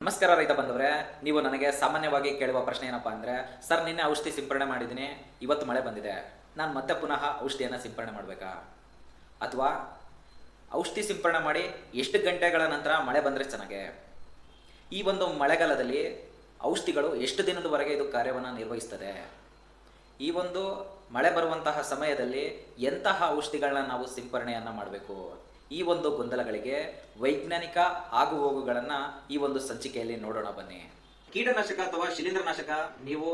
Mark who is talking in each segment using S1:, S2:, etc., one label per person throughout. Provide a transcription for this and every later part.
S1: ನಮಸ್ಕಾರ ರೈತ ಬಂದವರೇ, ನೀವು ನನಗೆ ಸಾಮಾನ್ಯವಾಗಿ ಕೇಳುವ ಪ್ರಶ್ನೆ ಏನಪ್ಪಾ ಅಂದರೆ, ಸರ್ ನಿನ್ನೆ ಔಷಧಿ ಸಿಂಪರಣೆ ಮಾಡಿದ್ದೀನಿ, ಇವತ್ತು ಮಳೆ ಬಂದಿದೆ, ನಾನು ಮತ್ತೆ ಪುನಃ ಔಷಧಿಯನ್ನು ಸಿಂಪರಣೆ ಮಾಡಬೇಕಾ? ಅಥವಾ ಔಷಧಿ ಸಿಂಪರಣೆ ಮಾಡಿ ಎಷ್ಟು ಗಂಟೆಗಳ ನಂತರ ಮಳೆ ಬಂದರೆ ಚೆನ್ನಾಗೆ? ಈ ಒಂದು ಮಳೆಗಾಲದಲ್ಲಿ ಔಷಧಿಗಳು ಎಷ್ಟು ದಿನದವರೆಗೆ ಇದು ಕಾರ್ಯವನ್ನು ನಿರ್ವಹಿಸ್ತದೆ? ಈ ಒಂದು ಮಳೆ ಬರುವಂತಹ ಸಮಯದಲ್ಲಿ ಎಂತಹ ಔಷಧಿಗಳನ್ನ ನಾವು ಸಿಂಪರಣೆಯನ್ನು ಮಾಡಬೇಕು? ಈ ಒಂದು ಗೊಂದಲಗಳಿಗೆ ವೈಜ್ಞಾನಿಕ ಆಗುಹೋಗುಗಳನ್ನು ಈ ಒಂದು ಸಂಚಿಕೆಯಲ್ಲಿ ನೋಡೋಣ ಬನ್ನಿ. ಕೀಟನಾಶಕ ಅಥವಾ ಶಿಲೀಂಧ್ರನಾಶಕ ನೀವು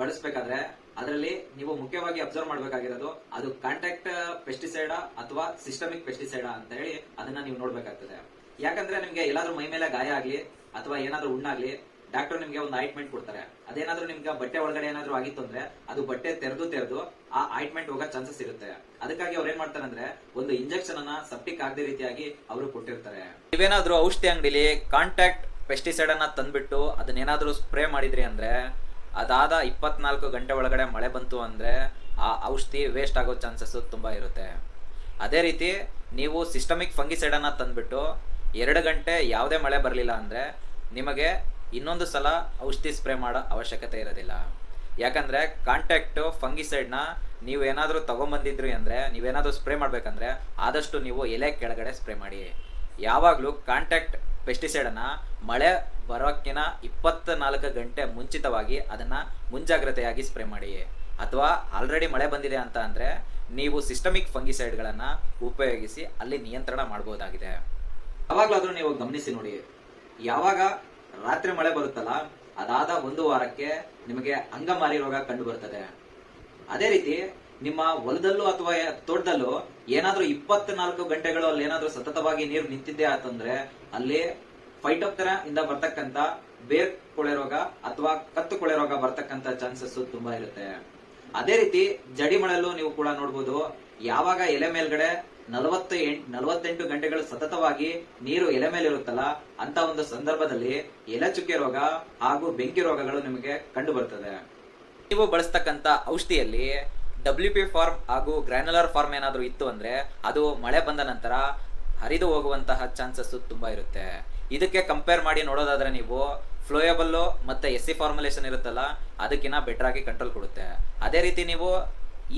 S1: ಬಳಸಬೇಕಾದ್ರೆ ಅದರಲ್ಲಿ ನೀವು ಮುಖ್ಯವಾಗಿ ಅಬ್ಸರ್ವ್ ಮಾಡಬೇಕಾಗಿರೋದು ಅದು ಕಾಂಟ್ಯಾಕ್ಟ್ ಪೆಸ್ಟಿಸೈಡ್ ಅಥವಾ ಸಿಸ್ಟಮಿಕ್ ಪೆಸ್ಟಿಸೈಡ್ ಅಂತ ಹೇಳಿ ಅದನ್ನ ನೀವು ನೋಡ್ಬೇಕಾಗ್ತದೆ. ಯಾಕಂದ್ರೆ ನಿಮ್ಗೆ ಎಲ್ಲಾದ್ರೂ ಮೈ ಮೇಲೆ ಗಾಯ ಆಗ್ಲಿ ಅಥವಾ ಏನಾದ್ರೂ ಹುಣ್ಣಾಗ್ಲಿ ಡಾಕ್ಟರ್ ನಿಮ್ಗೆ ಒಂದು ಆಯಿಂಟ್ಮೆಂಟ್ ಕೊಡ್ತಾರೆ. ಅದೇನಾದ್ರೂ ನಿಮ್ಗೆ ಬಟ್ಟೆ ಒಳಗಡೆ ಏನಾದ್ರೂ ಆಗಿತ್ತು ಅಂದ್ರೆ ಅದು ಬಟ್ಟೆ ತೆರೆದು ಆ ಆಯಿಂಟ್ಮೆಂಟ್ ಹೋಗೋ ಚಾನ್ಸಸ್ ಇರುತ್ತೆ. ಅದಕ್ಕಾಗಿ ಅವ್ರು ಏನ್ ಮಾಡ್ತಾರೆ ಅಂದ್ರೆ ಒಂದು ಇಂಜೆಕ್ಷನ್ ಅನ್ನ ಸೆಪ್ಟಿಕ್ ಆಗದೆ ರೀತಿಯಾಗಿ ಅವರು ಕೊಟ್ಟಿರ್ತಾರೆ. ನೀವೇನಾದ್ರೂ ಔಷಧಿ ಅಂಗಡಿಲಿ ಕಾಂಟ್ಯಾಕ್ಟ್ ಪೆಸ್ಟಿಸೈಡ್ ಅನ್ನ ತಂದ್ಬಿಟ್ಟು ಅದನ್ನೇನಾದ್ರೂ ಸ್ಪ್ರೇ ಮಾಡಿದ್ರಿ ಅಂದ್ರೆ ಅದಾದ 24 ಗಂಟೆ ಒಳಗಡೆ ಮಳೆ ಬಂತು ಅಂದ್ರೆ ಆ ಔಷಧಿ ವೇಸ್ಟ್ ಆಗೋ ಚಾನ್ಸಸ್ ತುಂಬಾ ಇರುತ್ತೆ. ಅದೇ ರೀತಿ ನೀವು ಸಿಸ್ಟಮಿಕ್ ಫಂಗಿಸೈಡ್ ಅನ್ನ ತಂದ್ಬಿಟ್ಟು 2 ಗಂಟೆ ಯಾವುದೇ ಮಳೆ ಬರಲಿಲ್ಲ ಅಂದ್ರೆ ನಿಮಗೆ ಇನ್ನೊಂದು ಸಲ ಔಷಧಿ ಸ್ಪ್ರೇ ಮಾಡೋ ಅವಶ್ಯಕತೆ ಇರೋದಿಲ್ಲ. ಯಾಕಂದ್ರೆ ಕಾಂಟ್ಯಾಕ್ಟ್ ಫಂಗಿಸೈಡ್ನ ನೀವು ಏನಾದರೂ ತಗೊಂಬಂದಿದ್ರಿ ಅಂದ್ರೆ ನೀವೇನಾದರೂ ಸ್ಪ್ರೇ ಮಾಡ್ಬೇಕಂದ್ರೆ ಆದಷ್ಟು ನೀವು ಎಲೆ ಕೆಳಗಡೆ ಸ್ಪ್ರೇ ಮಾಡಿ. ಯಾವಾಗಲೂ ಕಾಂಟ್ಯಾಕ್ಟ್ ಪೆಸ್ಟಿಸೈಡನ್ನು ಮಳೆ ಬರೋಕ್ಕಿಂತ 24 ಗಂಟೆ ಮುಂಚಿತವಾಗಿ ಅದನ್ನು ಮುಂಜಾಗ್ರತೆಯಾಗಿ ಸ್ಪ್ರೇ ಮಾಡಿ. ಅಥವಾ ಆಲ್ರೆಡಿ ಮಳೆ ಬಂದಿದೆ ಅಂತ ಅಂದರೆ ನೀವು ಸಿಸ್ಟಮಿಕ್ ಫಂಗಿಸೈಡ್ಗಳನ್ನು ಉಪಯೋಗಿಸಿ ಅಲ್ಲಿ ನಿಯಂತ್ರಣ ಮಾಡಬಹುದಾಗಿದೆ. ಯಾವಾಗಲಾದರೂ ನೀವು ಗಮನಿಸಿ ನೋಡಿ, ಯಾವಾಗ ರಾತ್ರಿ ಮಳೆ ಬರುತ್ತಲ್ಲ ಅದಾದ 1 ವಾರಕ್ಕೆ ನಿಮಗೆ ಅಂಗಮಾರಿ ರೋಗ ಕಂಡು ಬರ್ತದೆ. ಅದೇ ರೀತಿ ನಿಮ್ಮ ಹೊಲದಲ್ಲೂ ಅಥವಾ ತೋಟದಲ್ಲೂ ಏನಾದ್ರೂ 24 ಗಂಟೆಗಳು ಅಲ್ಲಿ ಏನಾದ್ರೂ ಸತತವಾಗಿ ನೀರು ನಿಂತಿದ್ದೆ ಅಂತಂದ್ರೆ ಅಲ್ಲಿ ಫೈಟೋಪ್ತರಾ ಇಂದ ಬರ್ತಕ್ಕಂತ ಬೇರ್ ಕೊಳೆ ರೋಗ ಅಥವಾ ಕತ್ತು ಕೊಳೆ ರೋಗ ಬರ್ತಕ್ಕಂತ ಚಾನ್ಸಸ್ ತುಂಬಾ ಇರುತ್ತೆ. ಅದೇ ರೀತಿ ಜಡಿ ಮಳೆಯಲ್ಲೂ ನೀವು ಕೂಡ ನೋಡ್ಬೋದು, ಯಾವಾಗ ಎಲೆ ಮೇಲ್ಗಡೆ 48 ಗಂಟೆಗಳು ಸತತವಾಗಿ ನೀರು ಎಲೆ ಮೇಲೆ ಇರುತ್ತಲ್ಲ ಅಂತ ಒಂದು ಸಂದರ್ಭದಲ್ಲಿ ಎಲೆ ಚುಕ್ಕೆ ರೋಗ ಹಾಗೂ ಬೆಂಕಿ ರೋಗಗಳು ನಿಮಗೆ ಕಂಡು ಬರ್ತದೆ. ನೀವು ಬಳಸ್ತಕ್ಕಂತ ಔಷಧಿಯಲ್ಲಿ WP ಫಾರ್ಮ್ ಹಾಗೂ ಗ್ರಾನ್ಯುಲರ್ ಫಾರ್ಮ್ ಏನಾದ್ರೂ ಇತ್ತು ಅಂದ್ರೆ ಅದು ಮಳೆ ಬಂದ ನಂತರ ಹರಿದು ಹೋಗುವಂತಹ ಚಾನ್ಸಸ್ ತುಂಬಾ ಇರುತ್ತೆ. ಇದಕ್ಕೆ ಕಂಪೇರ್ ಮಾಡಿ ನೋಡೋದಾದ್ರೆ ನೀವು ಫ್ಲೋಯಬಲ್ ಮತ್ತೆ SC ಫಾರ್ಮುಲೇಷನ್ ಇರುತ್ತಲ್ಲ ಅದಕ್ಕಿಂತ ಬೆಟರ್ ಆಗಿ ಕಂಟ್ರೋಲ್ ಕೊಡುತ್ತೆ. ಅದೇ ರೀತಿ ನೀವು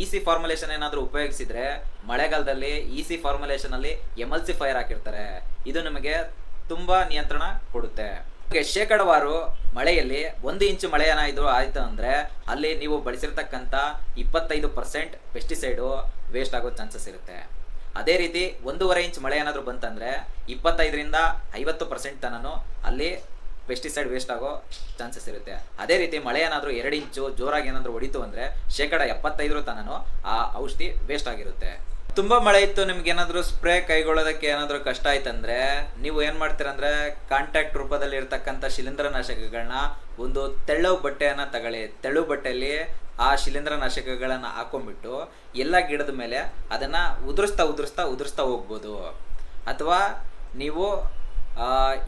S1: EC ಫಾರ್ಮುಲೇಷನ್ ಏನಾದ್ರೂ ಉಪಯೋಗಿಸಿದ್ರೆ ಮಳೆಗಾಲದಲ್ಲಿ EC ಫಾರ್ಮುಲೇಷನ್ ಅಲ್ಲಿ ಎಮಲ್ಸಿಫೈಯರ್ ಹಾಕಿರ್ತಾರೆ. ಇದು ನಿಮಗೆ ತುಂಬಾ ನಿಯಂತ್ರಣ ಕೊಡುತ್ತೆ. ಶೇಕಡವಾರು ಮಳೆಯಲ್ಲಿ 1 ಇಂಚು ಮಳೆ ಏನಾದ್ರು ಆಯ್ತು ಅಂದ್ರೆ ಅಲ್ಲಿ ನೀವು ಬಳಸಿರ್ತಕ್ಕಂಥ 25% ಪೆಸ್ಟಿಸೈಡ್ ವೇಸ್ಟ್ ಆಗೋ ಚಾನ್ಸಸ್ ಇರುತ್ತೆ. ಅದೇ ರೀತಿ 1.5 ಇಂಚ್ ಮಳೆ ಏನಾದ್ರು ಬಂತಂದ್ರೆ 25ರಿಂದ 50% ತನನು ಅಲ್ಲಿ ಪೆಸ್ಟಿಸೈಡ್ ವೇಸ್ಟ್ ಆಗೋ ಚಾನ್ಸಸ್ ಇರುತ್ತೆ. ಅದೇ ರೀತಿ ಮಳೆ ಏನಾದರೂ 2 ಇಂಚು ಜೋರಾಗಿ ಏನಾದರೂ ಹೊಡಿತು ಅಂದ್ರೆ 75% ತನನು ಆ ಔಷಧಿ ವೇಸ್ಟ್ ಆಗಿರುತ್ತೆ. ತುಂಬಾ ಮಳೆ ಇತ್ತು, ನಿಮ್ಗೆ ಏನಾದರೂ ಸ್ಪ್ರೇ ಕೈಗೊಳ್ಳೋದಕ್ಕೆ ಏನಾದರೂ ಕಷ್ಟ ಆಯ್ತಂದ್ರೆ ನೀವು ಏನ್ ಮಾಡ್ತೀರಂದ್ರೆ ಕಾಂಟ್ಯಾಕ್ಟ್ ರೂಪದಲ್ಲಿ ಇರ್ತಕ್ಕಂಥ ಶಿಲೀಂಧ್ರನಾಶಕಗಳನ್ನ ಒಂದು ತೆಳ್ಳು ಬಟ್ಟೆಯನ್ನ ತಗೊಳ್ಳಿ. ತೆಳ್ಳು ಬಟ್ಟೆಯಲ್ಲಿ ಆ ಶಿಲೀಂಧ್ರನಾಶಕಗಳನ್ನ ಹಾಕೊಂಡ್ಬಿಟ್ಟು ಎಲ್ಲ ಗಿಡದ ಮೇಲೆ ಅದನ್ನ ಉದುರಿಸ್ತಾ ಹೋಗ್ಬೋದು. ಅಥವಾ ನೀವು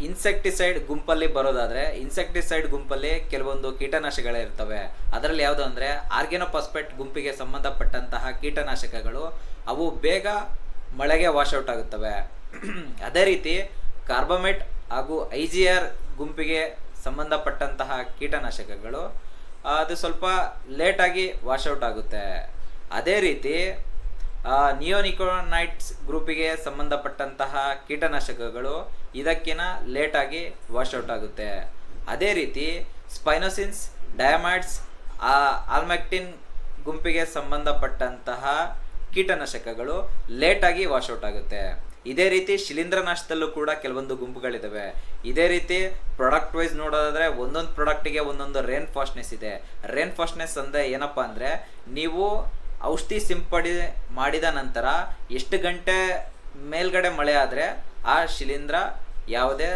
S1: ಇನ್ಸೆಕ್ಟಿಸೈಡ್ ಗುಂಪಲ್ಲಿ ಬರೋದಾದ್ರೆ ಇನ್ಸೆಕ್ಟಿಸೈಡ್ ಗುಂಪಲ್ಲಿ ಕೆಲವೊಂದು ಕೀಟನಾಶಕಗಳೇ ಇರ್ತವೆ. ಅದರಲ್ಲಿ ಯಾವುದು ಅಂದ್ರೆ ಆರ್ಗ್ಯಾನೋಫಾಸ್ಫೇಟ್ ಗುಂಪಿಗೆ ಸಂಬಂಧಪಟ್ಟಂತಹ ಕೀಟನಾಶಕಗಳು ಅವು ಬೇಗ ಮಳೆಗೆ ವಾಶ್ಔಟ್ ಆಗುತ್ತವೆ. ಅದೇ ರೀತಿ ಕಾರ್ಬಮೇಟ್ ಹಾಗೂ IGR ಗುಂಪಿಗೆ ಸಂಬಂಧಪಟ್ಟಂತಹ ಕೀಟನಾಶಕಗಳು ಅದು ಸ್ವಲ್ಪ ಲೇಟಾಗಿ ವಾಶ್ಔಟ್ ಆಗುತ್ತೆ. ಅದೇ ರೀತಿ ನಿಯೋನಿಕೋನೈಟ್ಸ್ ಗ್ರೂಪಿಗೆ ಸಂಬಂಧಪಟ್ಟಂತಹ ಕೀಟನಾಶಕಗಳು ಇದಕ್ಕಿಂತ ಲೇಟಾಗಿ ವಾಶ್ಔಟ್ ಆಗುತ್ತೆ. ಅದೇ ರೀತಿ ಸ್ಪೈನೋಸಿನ್ಸ್, ಡಯಾಮೈಡ್ಸ್, ಆಲ್ಮೆಕ್ಟಿನ್ ಗುಂಪಿಗೆ ಸಂಬಂಧಪಟ್ಟಂತಹ ಕೀಟನಾಶಕಗಳು ಲೇಟಾಗಿ ವಾಶ್ಔಟ್ ಆಗುತ್ತೆ. ಇದೇ ರೀತಿ ಶಿಲೀಂಧ್ರನಾಶದಲ್ಲೂ ಕೂಡ ಕೆಲವೊಂದು ಗುಂಪುಗಳಿದಾವೆ. ಇದೇ ರೀತಿ ಪ್ರಾಡಕ್ಟ್ ವೈಸ್ ನೋಡೋದಾದ್ರೆ ಒಂದೊಂದು ಪ್ರಾಡಕ್ಟಿಗೆ ಒಂದೊಂದು ರೇನ್ ಫಾಸ್ಟ್ನೆಸ್ ಇದೆ. ರೇನ್ ಫಾಸ್ಟ್ನೆಸ್ ಅಂದ್ರೆ ಏನಪ್ಪಾ ಅಂದ್ರೆ ನೀವು ಔಷಧಿ ಸಿಂಪಡಿ ಮಾಡಿದ ನಂತರ ಎಷ್ಟು ಗಂಟೆ ಮೇಲ್ಗಡೆ ಮಳೆ ಆದರೆ ಆ ಶಿಲೀಂಧ್ರ ಯಾವುದೇ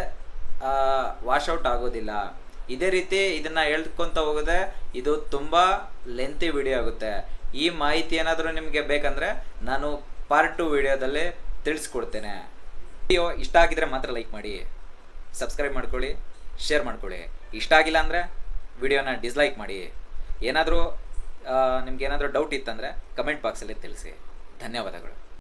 S1: ವಾಶ್ಔಟ್ ಆಗೋದಿಲ್ಲ. ಇದೇ ರೀತಿ ಇದನ್ನ ಹೇಳ್ಕೊಂತ ಹೋಗೋದೆ ಇದು ತುಂಬಾ ಲೆಂತಿ ವಿಡಿಯೋ ಆಗುತ್ತೆ. ಈ ಮಾಹಿತಿ ಏನಾದರೂ ನಿಮಗೆ ಬೇಕಂದ್ರೆ ನಾನು ಪಾರ್ಟ್ 2 ವಿಡಿಯೋದಲ್ಲಿ ತಿಳಿಸ್ಕೊಡ್ತೇನೆ. ವಿಡಿಯೋ ಇಷ್ಟ ಆಗಿದ್ರೆ ಮಾತ್ರ ಲೈಕ್ ಮಾಡಿ, ಸಬ್ಸ್ಕ್ರೈಬ್ ಮಾಡ್ಕೊಳ್ಳಿ, ಶೇರ್ ಮಾಡ್ಕೊಳ್ಳಿ. ಇಷ್ಟ ಆಗಿಲ್ಲ ಅಂದರೆ ವಿಡಿಯೋನ ಡಿಸ್ಲೈಕ್ ಮಾಡಿ. ಏನಾದರೂ ನಿಮ್ಗೆ ಏನಾದರೂ ಡೌಟ್ ಇತ್ತಂದರೆ ಕಮೆಂಟ್ ಬಾಕ್ಸಲ್ಲಿ ತಿಳಿಸಿ. ಧನ್ಯವಾದಗಳು.